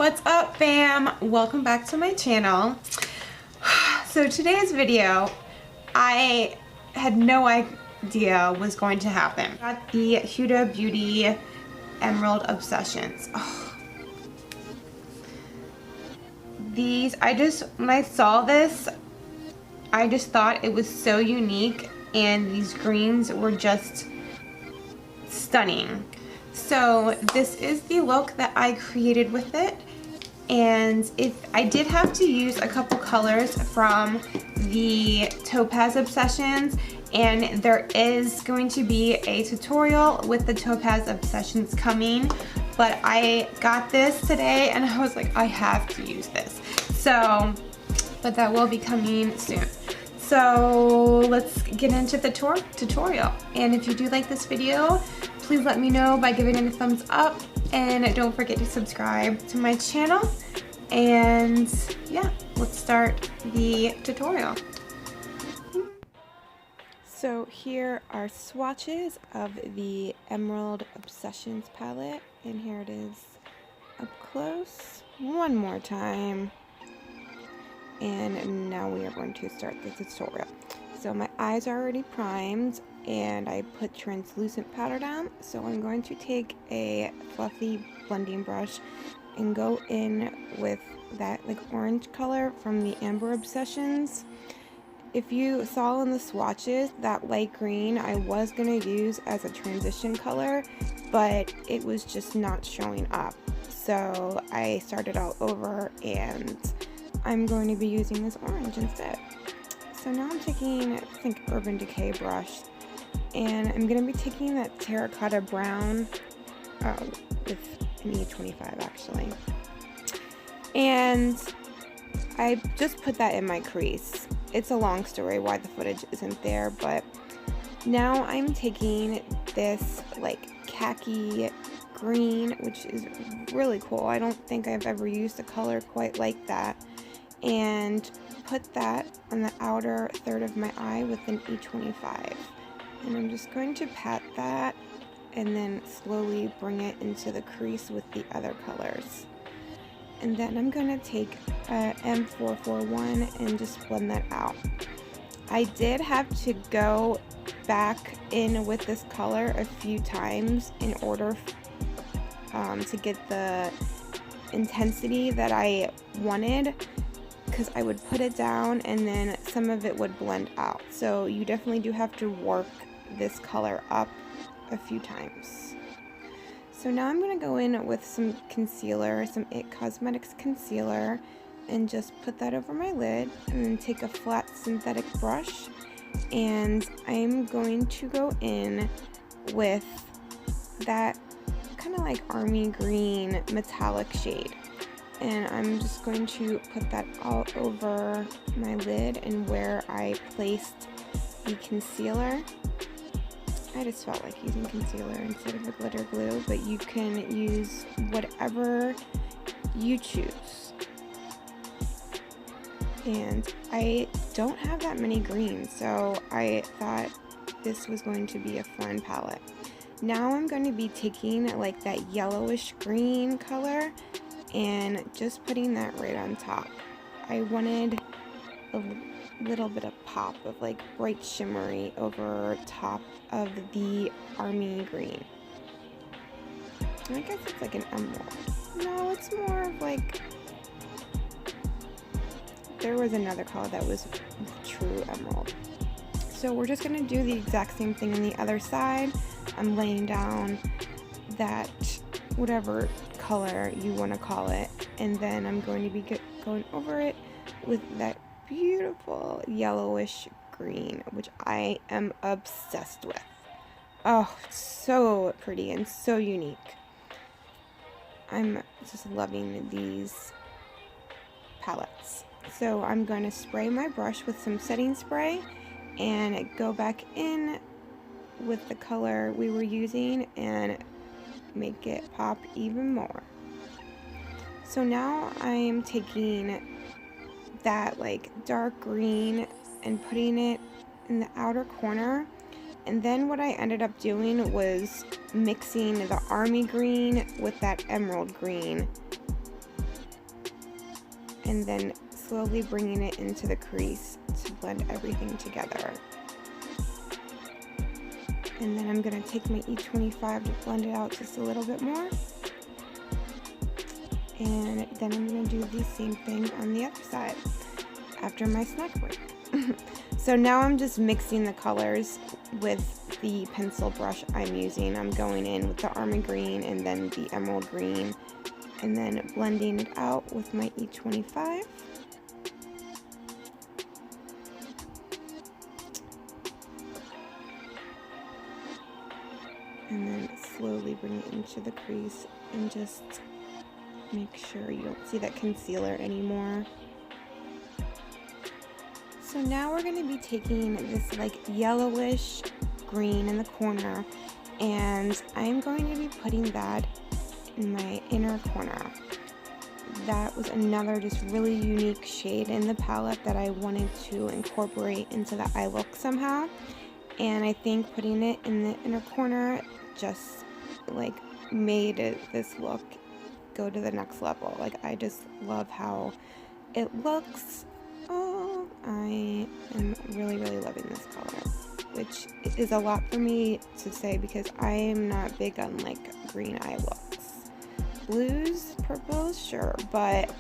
What's up, fam? Welcome back to my channel. So today's video, I had no idea was going to happen. Got the Huda Beauty Emerald Obsessions. Oh. These, when I saw this, I just thought it was so unique, and these greens were just stunning. So this is the look that I created with it, and I did have to use a couple colors from the Topaz Obsessions, and there is going to be a tutorial with the Topaz Obsessions coming, but I got this today and I was like, I have to use this. So, but that will be coming soon. So let's get into the tutorial. And if you do like this video, please let me know by giving it a thumbs up, and don't forget to subscribe to my channel. And yeah, let's start the tutorial. So here are swatches of the Emerald Obsessions palette, and here it is up close one more time. And now we are going to start the tutorial. So my eyes are already primed, and I put translucent powder down. So I'm going to take a fluffy blending brush and go in with that like orange color from the Amber Obsessions. If you saw in the swatches, that light green I was going to use as a transition color, but it was just not showing up. So I started all over, and I'm going to be using this orange instead. So now I'm taking, I think, Urban Decay brush, and I'm going to be taking that terracotta brown with an E25 actually. And I just put that in my crease. It's a long story why the footage isn't there, but now I'm taking this like khaki green, which is really cool. I don't think I've ever used a color quite like that, and put that on the outer third of my eye with an E25. And I'm just going to pat that and then slowly bring it into the crease with the other colors. And then I'm going to take M441 and just blend that out. I did have to go back in with this color a few times in order to get the intensity that I wanted, because I would put it down and then some of it would blend out. So you definitely do have to work this color up a few times. So now I'm going to go in with some concealer, some IT Cosmetics concealer, and just put that over my lid, and then take a flat synthetic brush, and I'm going to go in with that kind of like army green metallic shade. And I'm just going to put that all over my lid and where I placed the concealer. I just felt like using concealer instead of a glitter glue, but you can use whatever you choose. And I don't have that many greens, so I thought this was going to be a fun palette. Now I'm going to be taking like that yellowish green color and just putting that right on top. I wanted a little bit of pop of like bright shimmery over top of the army green. I guess it's like an emerald. No, it's more of like, there was another color that was true emerald. So we're just going to do the exact same thing on the other side. I'm laying down that whatever color you want to call it, and then I'm going to be going over it with that beautiful yellowish green, which I am obsessed with. Oh, it's so pretty and so unique. I'm just loving these palettes. So I'm going to spray my brush with some setting spray and go back in with the color we were using and make it pop even more. So now I'm taking that like dark green and putting it in the outer corner, and then what I ended up doing was mixing the army green with that emerald green and then slowly bringing it into the crease to blend everything together. And then I'm going to take my E25 to blend it out just a little bit more. And then I'm going to do the same thing on the other side after my snack break. So now I'm just mixing the colors with the pencil brush I'm using. I'm going in with the Army Green and then the Emerald Green, and then blending it out with my E25. And then slowly bring it into the crease and just make sure you don't see that concealer anymore. So now we're going to be taking this like yellowish green in the corner, and I'm going to be putting that in my inner corner. That was another just really unique shade in the palette that I wanted to incorporate into the eye look somehow, and I think putting it in the inner corner just like made this look go to the next level. Like, I just love how it looks. Oh, I am really loving this color, which is a lot for me to say because I am not big on like green eye looks. Blues, purples, sure, but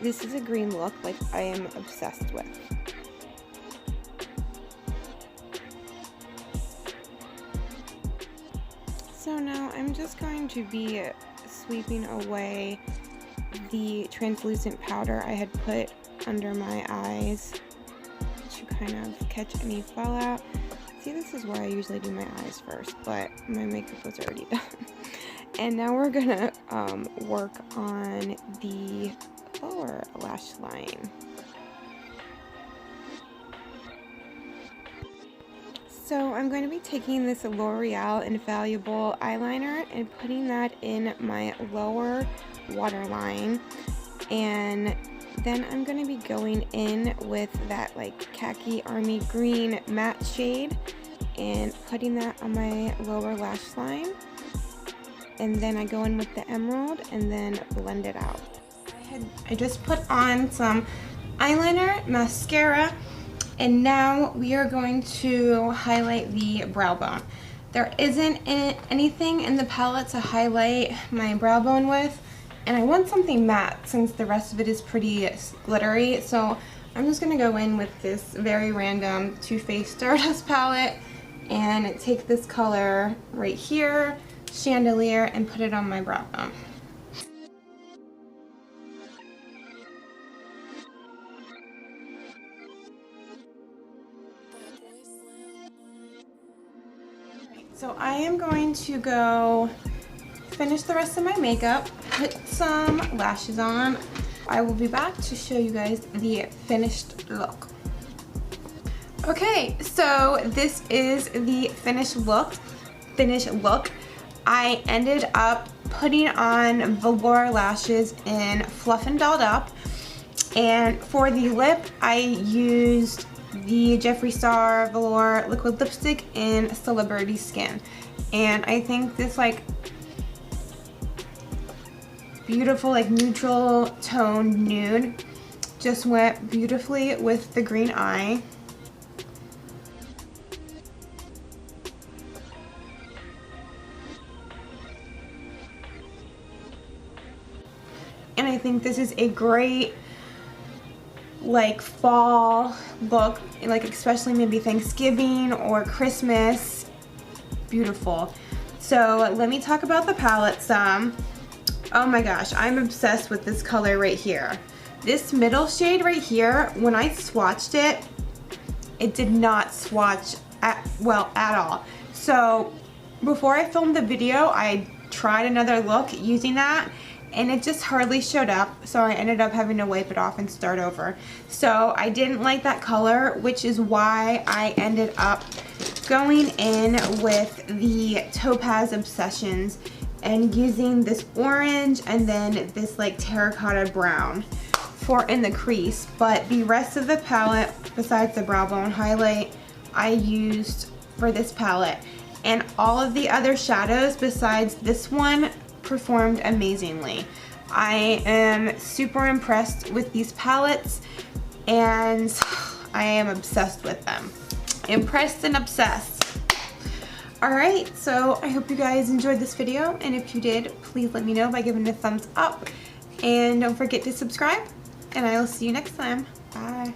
this is a green look like I am obsessed with. So now I'm just going to be sweeping away the translucent powder I had put under my eyes to kind of catch any fallout. See, this is why I usually do my eyes first, but my makeup was already done. And now we're gonna work on the lower lash line. So I'm going to be taking this L'Oreal Infallible eyeliner and putting that in my lower waterline, and then I'm going to be going in with that like khaki army green matte shade and putting that on my lower lash line, and then I go in with the emerald and then blend it out. I just put on some eyeliner, mascara, and now we are going to highlight the brow bone. There isn't anything in the palette to highlight my brow bone with, and I want something matte since the rest of it is pretty glittery, so I'm just going to go in with this very random Too Faced Stardust palette and take this color right here, Chandelier, and put it on my brow bone. So I am going to go finish the rest of my makeup, put some lashes on. I will be back to show you guys the finished look. Okay, so this is the finished look. I ended up putting on velour lashes in Fluff and Dolled Up, and for the lip I used the Jeffree Star Velour liquid lipstick in Celebrity Skin, and I think this like beautiful like neutral tone nude just went beautifully with the green eye. And I think this is a great like fall look, like especially maybe Thanksgiving or Christmas. Beautiful. So let me talk about the palette some. Oh my gosh, I'm obsessed with this color right here. This middle shade right here, when I swatched it, it did not swatch well at all. So before I filmed the video, I tried another look using that, and it just hardly showed up, so I ended up having to wipe it off and start over. So I didn't like that color, which is why I ended up going in with the Topaz Obsessions and using this orange and then this like terracotta brown for in the crease. But the rest of the palette, besides the brow bone highlight, I used for this palette. And all of the other shadows besides this one performed amazingly. I am super impressed with these palettes and I am obsessed with them. Impressed and obsessed. Alright, so I hope you guys enjoyed this video, and if you did, please let me know by giving it a thumbs up. And don't forget to subscribe, and I will see you next time. Bye.